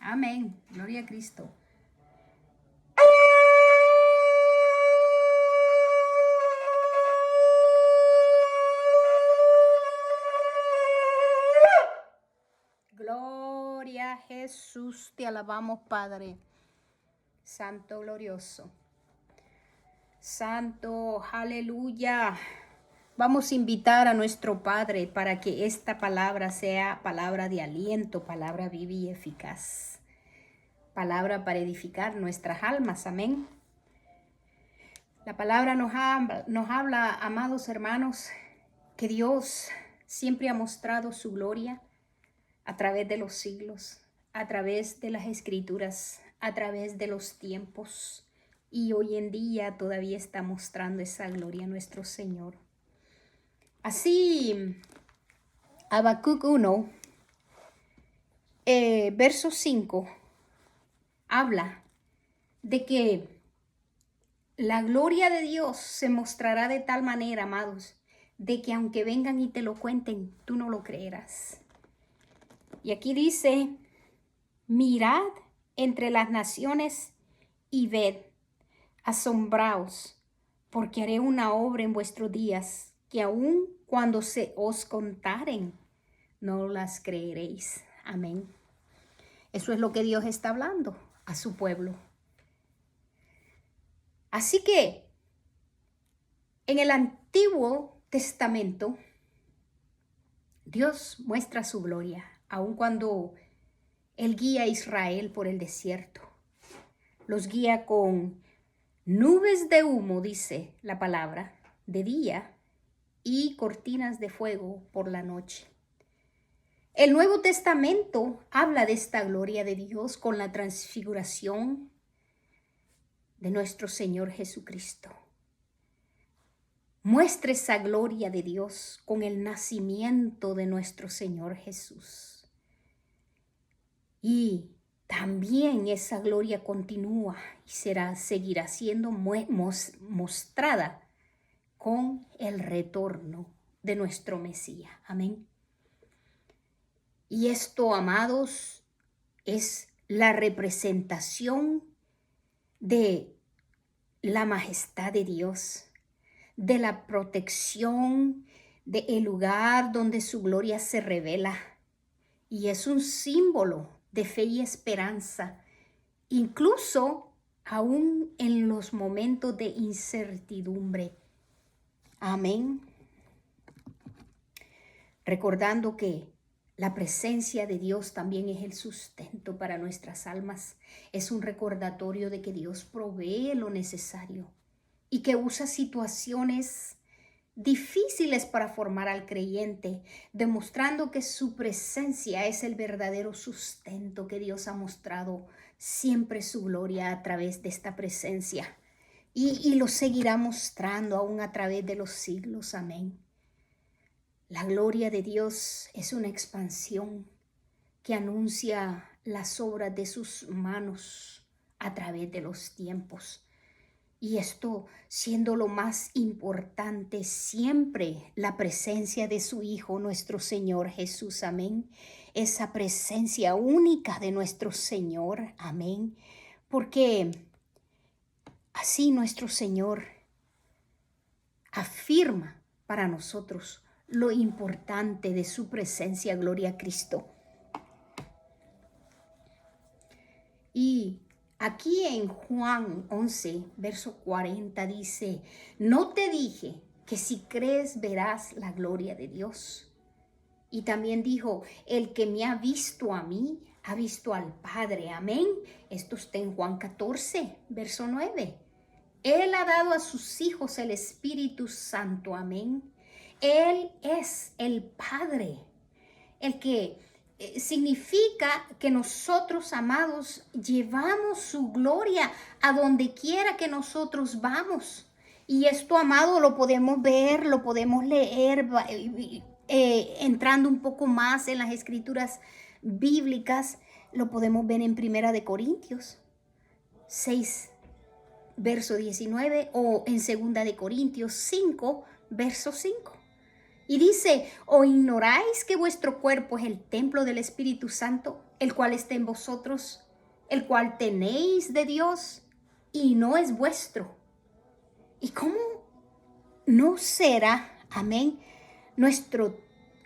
Amén. Gloria a Cristo. Gloria a Jesús, te alabamos, Padre. Santo, glorioso. Santo, aleluya. Vamos a invitar a nuestro Padre para que esta palabra sea palabra de aliento, palabra viva y eficaz. Palabra para edificar nuestras almas, amén. La palabra nos habla, amados hermanos, que Dios siempre ha mostrado su gloria a través de los siglos, a través de las escrituras, a través de los tiempos. Y hoy en día todavía está mostrando esa gloria a nuestro Señor. Así, Habacuc 1, verso 5, habla de que la gloria de Dios se mostrará de tal manera, amados, de que aunque vengan y te lo cuenten, tú no lo creerás. Y aquí dice, mirad entre las naciones y ved, asombraos, porque haré una obra en vuestros días, que aun cuando se os contaren, no las creeréis. Amén. Eso es lo que Dios está hablando a su pueblo. Así que en el Antiguo Testamento, Dios muestra su gloria, aun cuando Él guía a Israel por el desierto. Los guía con nubes de humo, dice la palabra, de día y cortinas de fuego por la noche. El Nuevo Testamento habla de esta gloria de Dios con la transfiguración de nuestro Señor Jesucristo. Muestra esa gloria de Dios con el nacimiento de nuestro Señor Jesús. Y también esa gloria continúa y seguirá siendo mostrada con el retorno de nuestro Mesías. Amén. Y esto, amados, es la representación de la majestad de Dios, de la protección del lugar donde su gloria se revela. Y es un símbolo de fe y esperanza, incluso aún en los momentos de incertidumbre. Amén. Recordando que la presencia de Dios también es el sustento para nuestras almas. Es un recordatorio de que Dios provee lo necesario y que usa situaciones difíciles para formar al creyente, demostrando que su presencia es el verdadero sustento, que Dios ha mostrado siempre su gloria a través de esta presencia y lo seguirá mostrando aún a través de los siglos. Amén. La gloria de Dios es una expansión que anuncia las obras de sus manos a través de los tiempos. Y esto siendo lo más importante siempre, la presencia de su Hijo, nuestro Señor Jesús. Amén. Esa presencia única de nuestro Señor. Amén. Porque así nuestro Señor afirma para nosotros lo importante de su presencia. Gloria a Cristo. Y aquí en Juan 11, verso 40 dice, ¿no te dije que si crees verás la gloria de Dios? Y también dijo, el que me ha visto a mí, ha visto al Padre. Amén. Esto está en Juan 14, verso 9. Él ha dado a sus hijos el Espíritu Santo. Amén. Él es el Padre, el que significa que nosotros, amados, llevamos su gloria a donde quiera que nosotros vamos. Y esto, amado, lo podemos ver, lo podemos leer, entrando un poco más en las escrituras bíblicas, lo podemos ver en 1 Corintios 6, verso 19, o en 2 Corintios 5, verso 5. Y dice, ¿o ignoráis que vuestro cuerpo es el templo del Espíritu Santo, el cual está en vosotros, el cual tenéis de Dios y no es vuestro. ¿Y cómo no será, amén, nuestro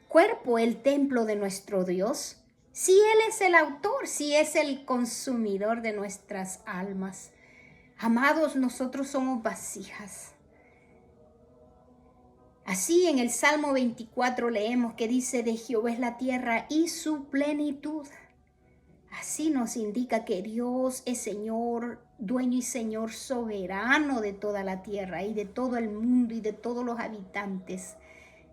cuerpo el templo de nuestro Dios? Si Él es el autor, si es el consumidor de nuestras almas. Amados, nosotros somos vasijas. Así en el Salmo 24 leemos que dice: de Jehová es la tierra y su plenitud. Así nos indica que Dios es Señor, dueño y Señor soberano de toda la tierra y de todo el mundo y de todos los habitantes.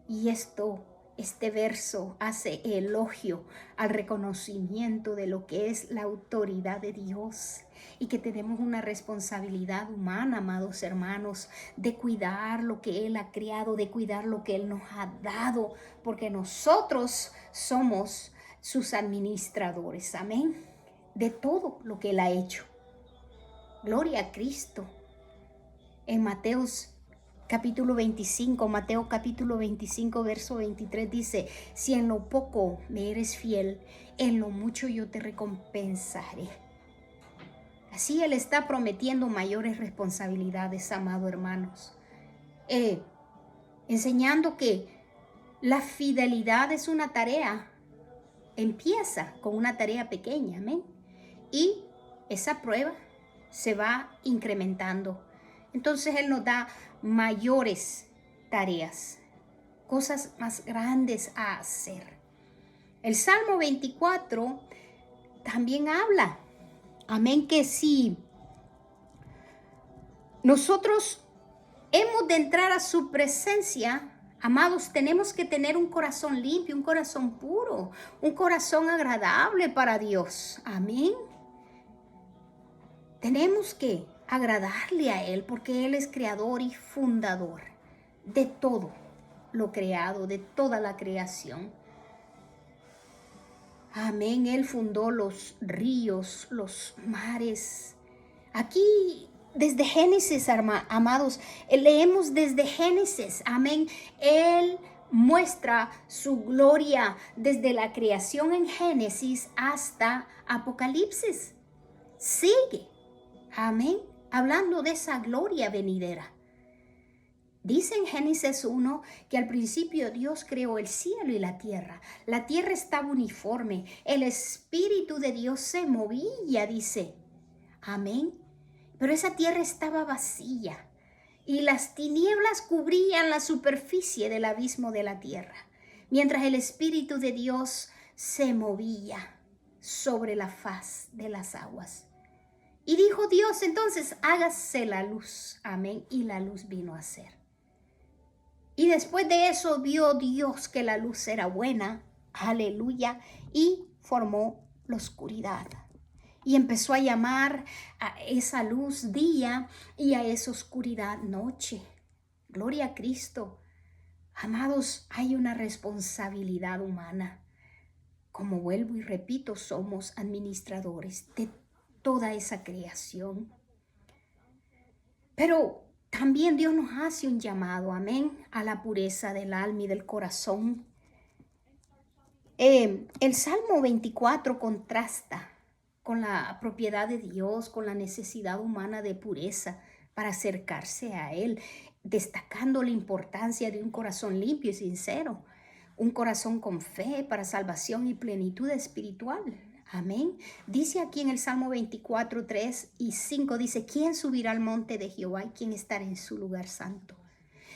Y este verso hace elogio al reconocimiento de lo que es la autoridad de Dios y que tenemos una responsabilidad humana, amados hermanos, de cuidar lo que Él ha creado, de cuidar lo que Él nos ha dado, porque nosotros somos sus administradores, amén, de todo lo que Él ha hecho. Gloria a Cristo. En Mateo capítulo 25, verso 23 dice: si en lo poco me eres fiel, en lo mucho yo te recompensaré. Así Él está prometiendo mayores responsabilidades, amados hermanos. Enseñando que la fidelidad es una tarea. Empieza con una tarea pequeña, amén. Y esa prueba se va incrementando. Entonces Él nos da mayores tareas, cosas más grandes a hacer. El Salmo 24 también habla, amén, que si nosotros hemos de entrar a su presencia, amados, tenemos que tener un corazón limpio, un corazón puro, un corazón agradable para Dios. Amén. Tenemos que agradarle a Él porque Él es creador y fundador de todo lo creado, de toda la creación. Amén. Él fundó los ríos, los mares. Aquí desde Génesis, amados, leemos desde Génesis, amén. Él muestra su gloria desde la creación en Génesis hasta Apocalipsis. Sigue, amén, hablando de esa gloria venidera. Dice en Génesis 1 que al principio Dios creó el cielo y la tierra. La tierra estaba uniforme, el Espíritu de Dios se movía, dice, amén. Pero esa tierra estaba vacía y las tinieblas cubrían la superficie del abismo de la tierra, mientras el Espíritu de Dios se movía sobre la faz de las aguas. Y dijo Dios, entonces hágase la luz, amén, y la luz vino a ser. Y después de eso vio Dios que la luz era buena, aleluya, y formó la oscuridad. Y empezó a llamar a esa luz día y a esa oscuridad noche. Gloria a Cristo. Amados, hay una responsabilidad humana. Como vuelvo y repito, somos administradores de toda esa creación. Pero también Dios nos hace un llamado, amén, a la pureza del alma y del corazón. El Salmo 24 contrasta con la propiedad de Dios, con la necesidad humana de pureza para acercarse a Él, destacando la importancia de un corazón limpio y sincero, un corazón con fe para salvación y plenitud espiritual. Amén. Dice aquí en el Salmo 24, 3 y 5, dice: ¿quién subirá al monte de Jehová y quién estará en su lugar santo?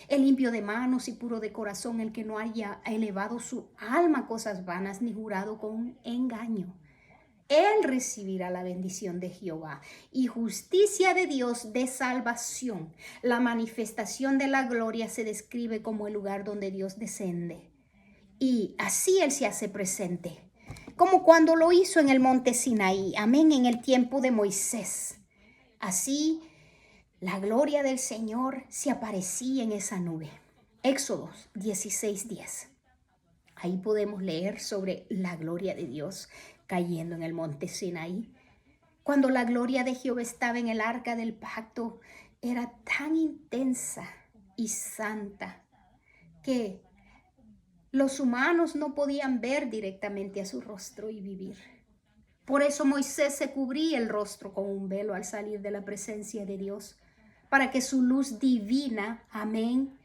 El limpio de manos y puro de corazón, el que no haya elevado su alma a cosas vanas ni jurado con engaño. Él recibirá la bendición de Jehová y justicia de Dios de salvación. La manifestación de la gloria se describe como el lugar donde Dios desciende. Y así Él se hace presente, como cuando lo hizo en el monte Sinaí, amén, en el tiempo de Moisés. Así la gloria del Señor se aparecía en esa nube. Éxodo 16:10. Ahí podemos leer sobre la gloria de Dios cayendo en el monte Sinaí. Cuando la gloria de Jehová estaba en el arca del pacto, era tan intensa y santa que los humanos no podían ver directamente a su rostro y vivir. Por eso Moisés se cubría el rostro con un velo al salir de la presencia de Dios, para que su luz divina, amén,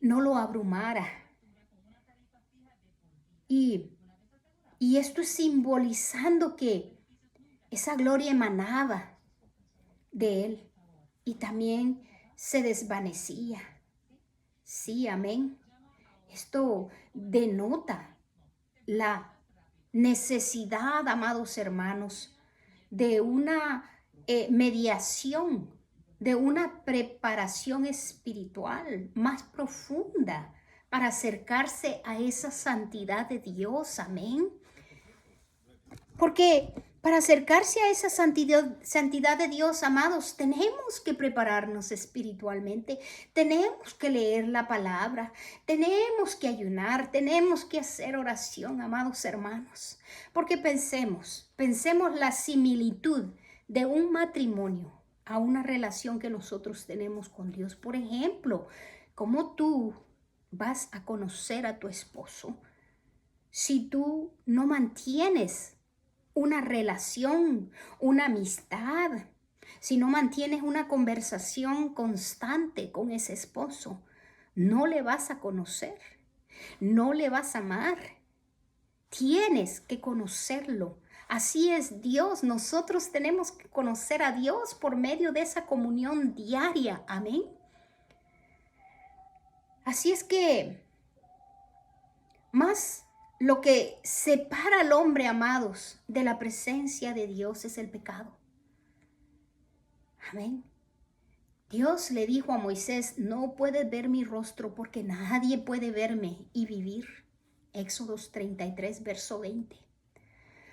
no lo abrumara. Y esto es simbolizando que esa gloria emanaba de él y también se desvanecía. Sí, amén. Esto denota la necesidad, amados hermanos, de una mediación, de una preparación espiritual más profunda para acercarse a esa santidad de Dios. Amén. Porque para acercarse a esa santidad de Dios, amados, tenemos que prepararnos espiritualmente, tenemos que leer la palabra, tenemos que ayunar, tenemos que hacer oración, amados hermanos. Porque pensemos la similitud de un matrimonio a una relación que nosotros tenemos con Dios. Por ejemplo, ¿cómo tú vas a conocer a tu esposo si tú no mantienes una relación, una amistad, si no mantienes una conversación constante con ese esposo? No le vas a conocer, no le vas a amar. Tienes que conocerlo. Así es Dios. Nosotros tenemos que conocer a Dios por medio de esa comunión diaria. Amén. Así es que más lo que separa al hombre, amados, de la presencia de Dios es el pecado. Amén. Dios le dijo a Moisés, no puedes ver mi rostro porque nadie puede verme y vivir. Éxodos 33, verso 20.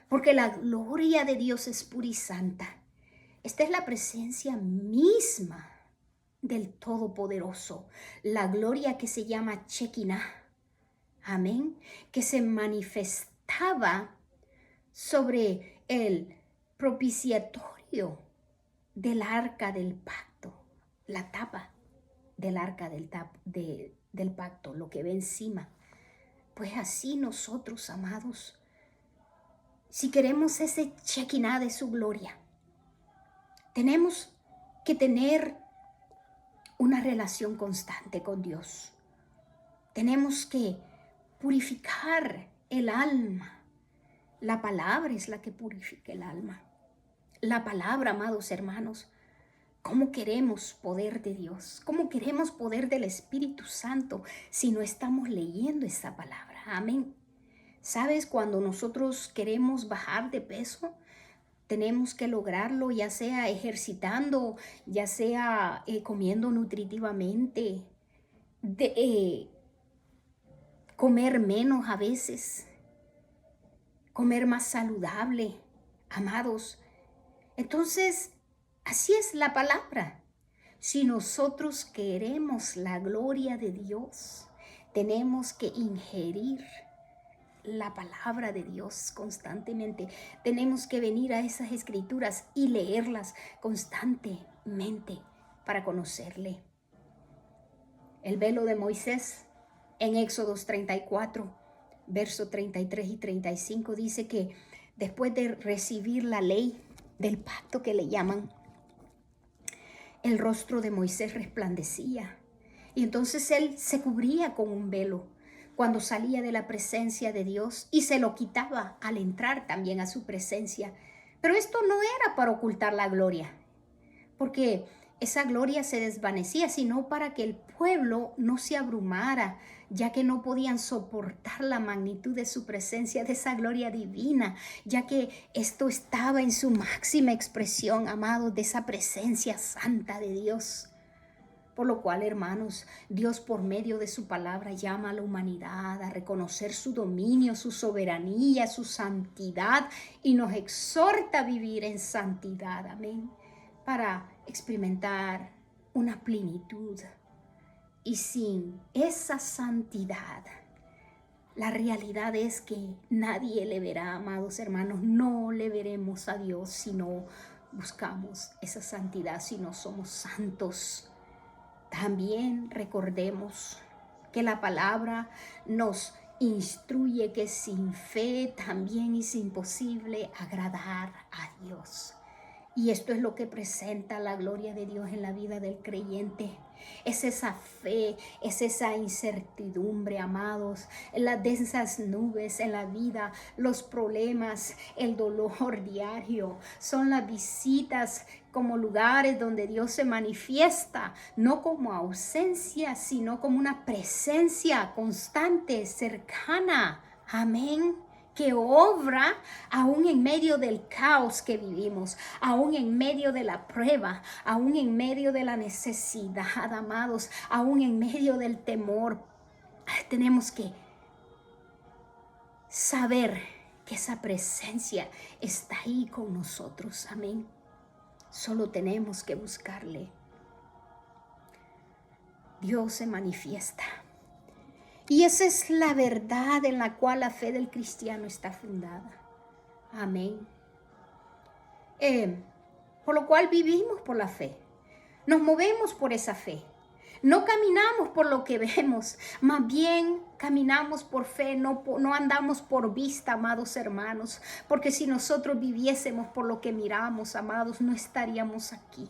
Porque la gloria de Dios es pura y santa. Esta es la presencia misma del Todopoderoso. La gloria que se llama Shekinah. Amén. Que se manifestaba sobre el propiciatorio del arca del pacto, la tapa del arca del pacto, lo que ve encima. Pues así nosotros, amados, si queremos ese Shekinah de su gloria, tenemos que tener una relación constante con Dios. Tenemos que purificar el alma. La palabra es la que purifica el alma. La palabra, amados hermanos, ¿cómo queremos poder de Dios? ¿Cómo queremos poder del Espíritu Santo si no estamos leyendo esa palabra? Amén. ¿Sabes? Cuando nosotros queremos bajar de peso, tenemos que lograrlo, ya sea ejercitando, ya sea comiendo nutritivamente, comer menos a veces, comer más saludable, amados. Entonces, así es la palabra. Si nosotros queremos la gloria de Dios, tenemos que ingerir la palabra de Dios constantemente. Tenemos que venir a esas escrituras y leerlas constantemente para conocerle. El velo de Moisés en Éxodos 34, versos 33 y 35 dice que después de recibir la ley del pacto que le llaman, el rostro de Moisés resplandecía. Y entonces él se cubría con un velo cuando salía de la presencia de Dios y se lo quitaba al entrar también a su presencia. Pero esto no era para ocultar la gloria, porque esa gloria se desvanecía, sino para que el pueblo no se abrumara, ya que no podían soportar la magnitud de su presencia, de esa gloria divina, ya que esto estaba en su máxima expresión, amados, de esa presencia santa de Dios. Por lo cual, hermanos, Dios por medio de su palabra llama a la humanidad a reconocer su dominio, su soberanía, su santidad y nos exhorta a vivir en santidad, amén, para experimentar una plenitud. Y sin esa santidad, la realidad es que nadie le verá, amados hermanos, no le veremos a Dios si no buscamos esa santidad, si no somos santos. También recordemos que la palabra nos instruye que sin fe también es imposible agradar a Dios. Y esto es lo que presenta la gloria de Dios en la vida del creyente. Es esa fe, es esa incertidumbre, amados, en las densas nubes en la vida, los problemas, el dolor diario. Son las visitas como lugares donde Dios se manifiesta, no como ausencia, sino como una presencia constante, cercana. Amén. Que obra aún en medio del caos que vivimos, aún en medio de la prueba, aún en medio de la necesidad, amados, aún en medio del temor. Tenemos que saber que esa presencia está ahí con nosotros. Amén. Solo tenemos que buscarle. Dios se manifiesta. Y esa es la verdad en la cual la fe del cristiano está fundada. Amén. Por lo cual vivimos por la fe. Nos movemos por esa fe. No caminamos por lo que vemos, más bien caminamos por fe, no andamos por vista, amados hermanos. Porque si nosotros viviésemos por lo que miramos, amados, no estaríamos aquí.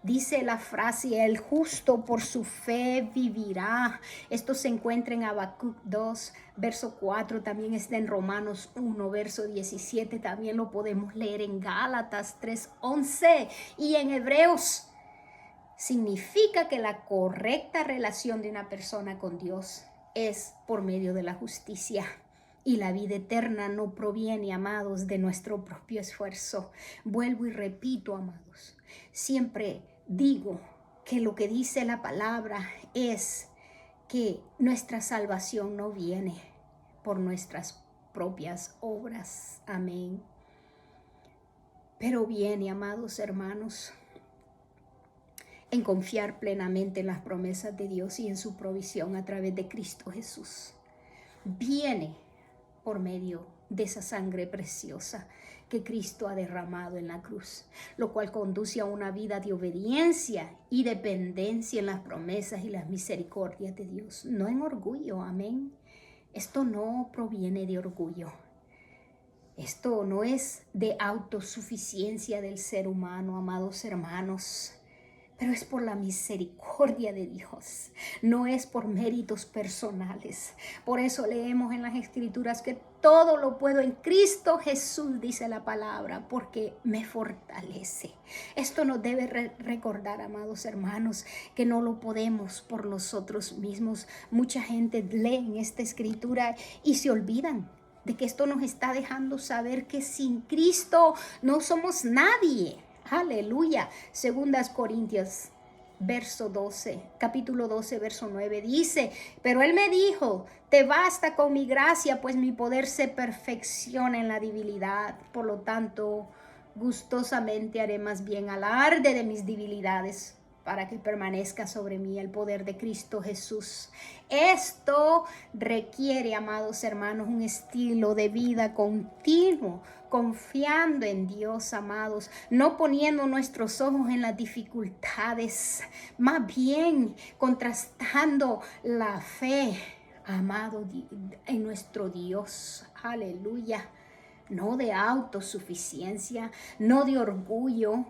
Dice la frase, el justo por su fe vivirá. Esto se encuentra en Habacuc 2, verso 4. También está en Romanos 1, verso 17. También lo podemos leer en Gálatas 3, 11. Y en Hebreos. Significa que la correcta relación de una persona con Dios es por medio de la justicia. Y la vida eterna no proviene, amados, de nuestro propio esfuerzo. Vuelvo y repito, amados. Siempre digo que lo que dice la palabra es que nuestra salvación no viene por nuestras propias obras. Amén. Pero viene, amados hermanos, en confiar plenamente en las promesas de Dios y en su provisión a través de Cristo Jesús. Viene por medio de esa sangre preciosa que Cristo ha derramado en la cruz, lo cual conduce a una vida de obediencia y dependencia en las promesas y las misericordias de Dios, no en orgullo. Amén. Esto no proviene de orgullo. Esto no es de autosuficiencia del ser humano, amados hermanos, pero es por la misericordia de Dios, no es por méritos personales. Por eso leemos en las Escrituras que todo lo puedo en Cristo Jesús, dice la palabra, porque me fortalece. Esto nos debe recordar, amados hermanos, que no lo podemos por nosotros mismos. Mucha gente lee en esta Escritura y se olvidan de que esto nos está dejando saber que sin Cristo no somos nadie. Aleluya. Segundas Corintios, capítulo 12, verso 9, dice, pero Él me dijo, te basta con mi gracia, pues mi poder se perfecciona en la debilidad. Por lo tanto, gustosamente haré más bien alarde de mis debilidades, para que permanezca sobre mí el poder de Cristo Jesús. Esto requiere, amados hermanos, un estilo de vida continuo, confiando en Dios, amados, no poniendo nuestros ojos en las dificultades, más bien contrastando la fe, amado, en nuestro Dios. Aleluya. No de autosuficiencia, no de orgullo.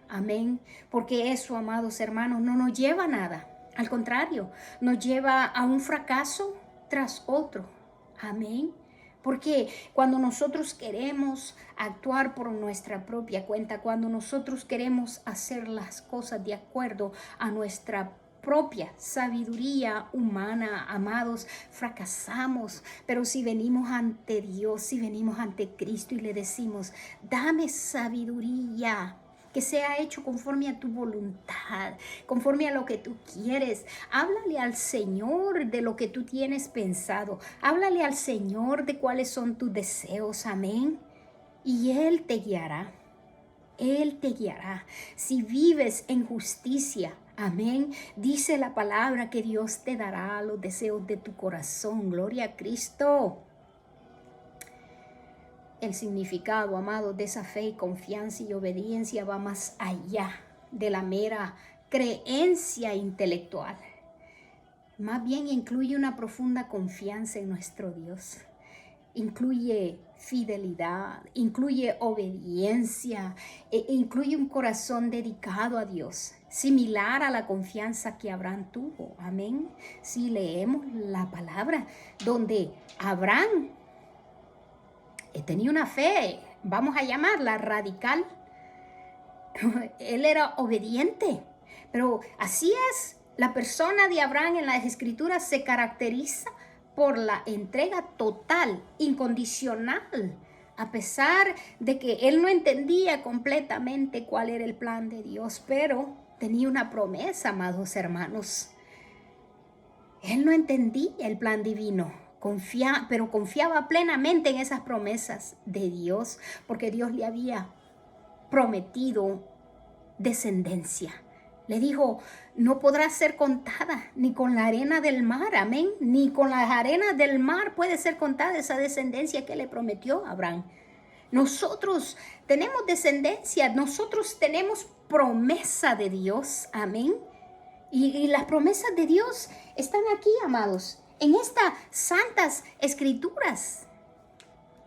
Amén. Porque eso, amados hermanos, no nos lleva a nada. Al contrario, nos lleva a un fracaso tras otro. Amén. Porque cuando nosotros queremos actuar por nuestra propia cuenta, cuando nosotros queremos hacer las cosas de acuerdo a nuestra propia sabiduría humana, amados, fracasamos. Pero si venimos ante Dios, si venimos ante Cristo y le decimos, dame sabiduría, que sea hecho conforme a tu voluntad, conforme a lo que tú quieres. Háblale al Señor de lo que tú tienes pensado. Háblale al Señor de cuáles son tus deseos. Amén. Y Él te guiará. Él te guiará. Si vives en justicia, amén, dice la palabra que Dios te dará los deseos de tu corazón. Gloria a Cristo. El significado, amado, de esa fe y confianza y obediencia va más allá de la mera creencia intelectual. Más bien incluye una profunda confianza en nuestro Dios. Incluye fidelidad, incluye obediencia, incluye un corazón dedicado a Dios, similar a la confianza que Abraham tuvo. Amén. Si leemos la palabra donde Abraham tenía una fe, vamos a llamarla radical. Él era obediente, pero así es. La persona de Abraham en las Escrituras se caracteriza por la entrega total, incondicional, a pesar de que él no entendía completamente cuál era el plan de Dios, pero tenía una promesa, amados hermanos. Él no entendía el plan divino, pero confiaba plenamente en esas promesas de Dios, porque Dios le había prometido descendencia. Le dijo, no podrá ser contada ni con la arena del mar, amén. Ni con las arenas del mar puede ser contada esa descendencia que le prometió a Abraham. Nosotros tenemos descendencia, nosotros tenemos promesa de Dios, amén. Y las promesas de Dios están aquí, amados, en estas santas escrituras.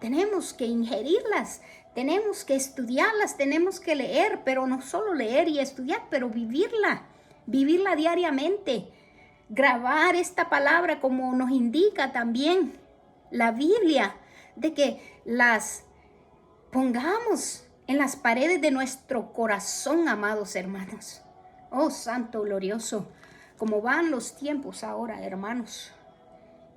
Tenemos que ingerirlas, tenemos que estudiarlas, tenemos que leer, pero no solo leer y estudiar, pero vivirla diariamente. Grabar esta palabra como nos indica también la Biblia, de que las pongamos en las paredes de nuestro corazón, amados hermanos. Oh, Santo glorioso, como van los tiempos ahora, hermanos.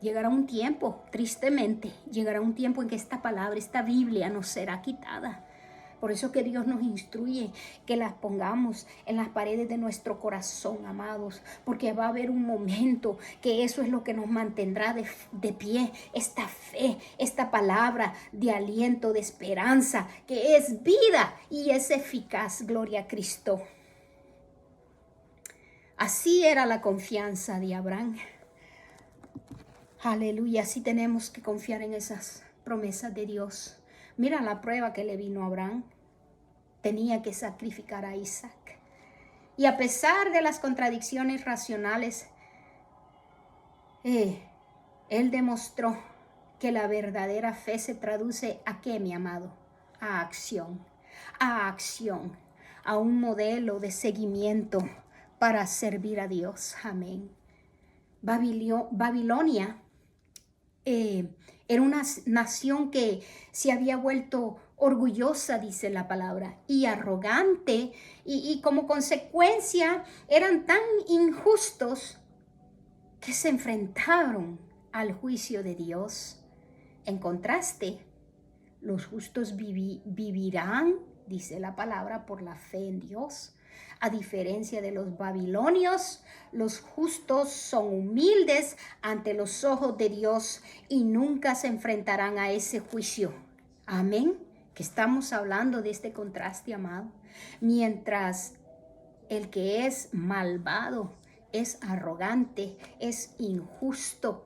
Llegará un tiempo, tristemente, llegará un tiempo en que esta palabra, esta Biblia nos será quitada. Por eso que Dios nos instruye que las pongamos en las paredes de nuestro corazón, amados, porque va a haber un momento que eso es lo que nos mantendrá de pie, esta fe, esta palabra de aliento, de esperanza, que es vida y es eficaz, gloria a Cristo. Así era la confianza de Abraham. Aleluya, así tenemos que confiar en esas promesas de Dios. Mira la prueba que le vino a Abraham. Tenía que sacrificar a Isaac. Y a pesar de las contradicciones racionales, él demostró que la verdadera fe se traduce ¿a qué, mi amado? A acción, a un modelo de seguimiento para servir a Dios. Amén. Babilonia era una nación que se había vuelto orgullosa, dice la palabra, y arrogante, y como consecuencia eran tan injustos que se enfrentaron al juicio de Dios. En contraste, los justos vivirán, dice la palabra, por la fe en Dios. A diferencia de los babilonios, los justos son humildes ante los ojos de Dios y nunca se enfrentarán a ese juicio. Amén. Que estamos hablando de este contraste, amado. Mientras el que es malvado, es arrogante, es injusto,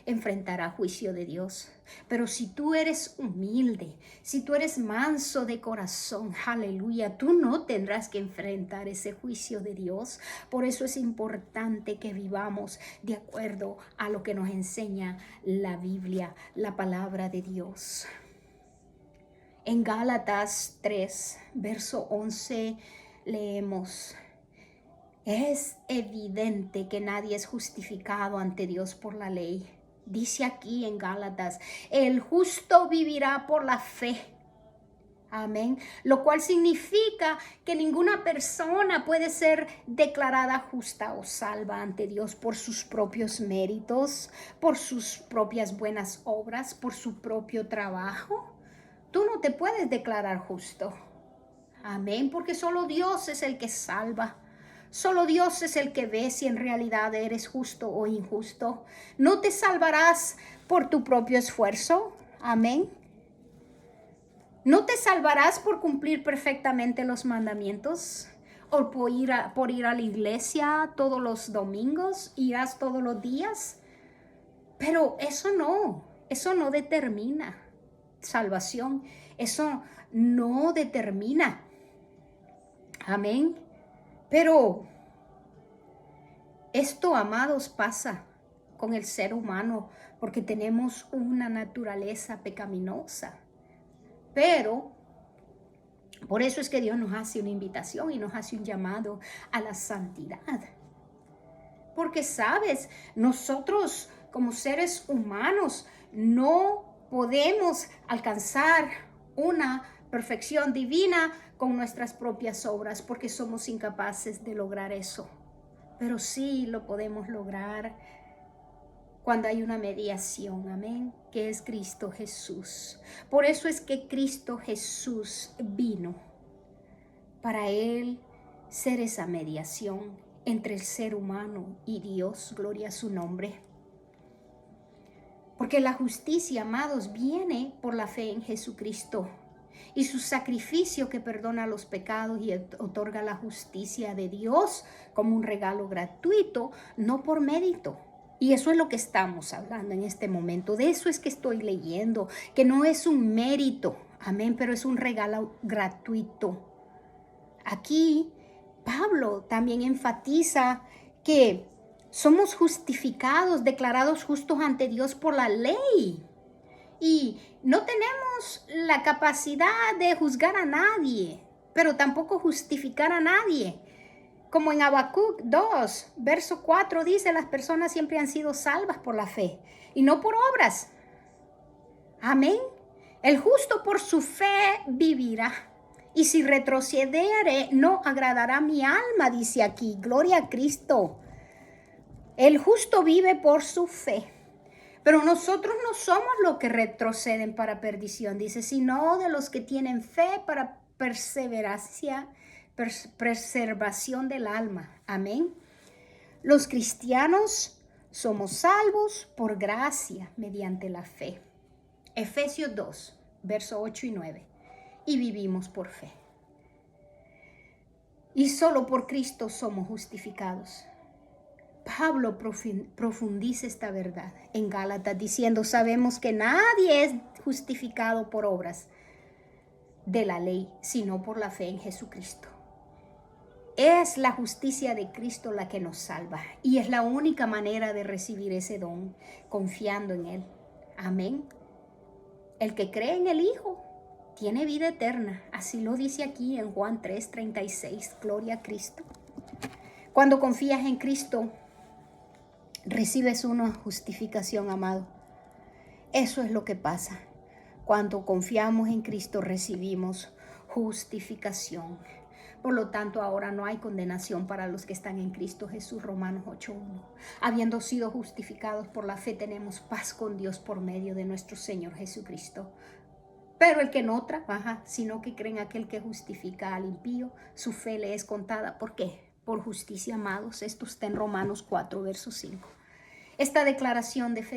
enfrentará juicio de Dios. Pero si tú eres humilde, si tú eres manso de corazón, aleluya, tú no tendrás que enfrentar ese juicio de Dios. Por eso es importante que vivamos de acuerdo a lo que nos enseña la Biblia, la palabra de Dios. En Gálatas 3, verso 11, leemos: es evidente que nadie es justificado ante Dios por la ley. Dice aquí en Gálatas, el justo vivirá por la fe. Amén. Lo cual significa que ninguna persona puede ser declarada justa o salva ante Dios por sus propios méritos, por sus propias buenas obras, por su propio trabajo. Tú no te puedes declarar justo. Amén, porque solo Dios es el que salva. Solo Dios es el que ve si en realidad eres justo o injusto. No te salvarás por tu propio esfuerzo. Amén. No te salvarás por cumplir perfectamente los mandamientos o por ir a la iglesia todos los domingos, irás todos los días. Pero eso no determina salvación. Eso no determina. Amén. Pero Esto, amados, pasa con el ser humano porque tenemos una naturaleza pecaminosa. Pero por eso es que Dios nos hace una invitación y nos hace un llamado a la santidad. Porque, sabes, nosotros como seres humanos no podemos alcanzar una perfección divina con nuestras propias obras porque somos incapaces de lograr eso. Pero sí lo podemos lograr cuando hay una mediación, amén, que es Cristo Jesús. Por eso es que Cristo Jesús vino para Él ser esa mediación entre el ser humano y Dios, gloria a su nombre. Porque la justicia, amados, viene por la fe en Jesucristo y su sacrificio que perdona los pecados y otorga la justicia de Dios como un regalo gratuito, no por mérito. Y eso es lo que estamos hablando en este momento. De eso es que estoy leyendo, que no es un mérito, amén, pero es un regalo gratuito. Aquí Pablo también enfatiza que somos justificados, declarados justos ante Dios por la ley. Y no tenemos la capacidad de juzgar a nadie, pero tampoco justificar a nadie. Como en Habacuc 2, verso 4 dice, las personas siempre han sido salvas por la fe y no por obras. Amén. El justo por su fe vivirá. Y si retrocediere, no agradará mi alma, dice aquí. Gloria a Cristo. El justo vive por su fe. Pero nosotros no somos los que retroceden para perdición, dice, sino de los que tienen fe para preservación del alma. Amén. Los cristianos somos salvos por gracia mediante la fe. Efesios 2, verso 8 y 9. Y vivimos por fe. Y solo por Cristo somos justificados. Pablo profundiza esta verdad en Gálatas diciendo, sabemos que nadie es justificado por obras de la ley, sino por la fe en Jesucristo. Es la justicia de Cristo la que nos salva y es la única manera de recibir ese don, confiando en Él. Amén. El que cree en el Hijo tiene vida eterna. Así lo dice aquí en Juan 3:36. Gloria a Cristo. Cuando confías en Cristo, recibes una justificación, amado. Eso es lo que pasa. Cuando confiamos en Cristo, recibimos justificación. Por lo tanto, ahora no hay condenación para los que están en Cristo Jesús, Romanos 8:1. Habiendo sido justificados por la fe, tenemos paz con Dios por medio de nuestro Señor Jesucristo. Pero el que no trabaja, sino que cree en aquel que justifica al impío, su fe le es contada. ¿Por qué? Por justicia, amados. Esto está en Romanos 4, verso 5. Esta declaración de fe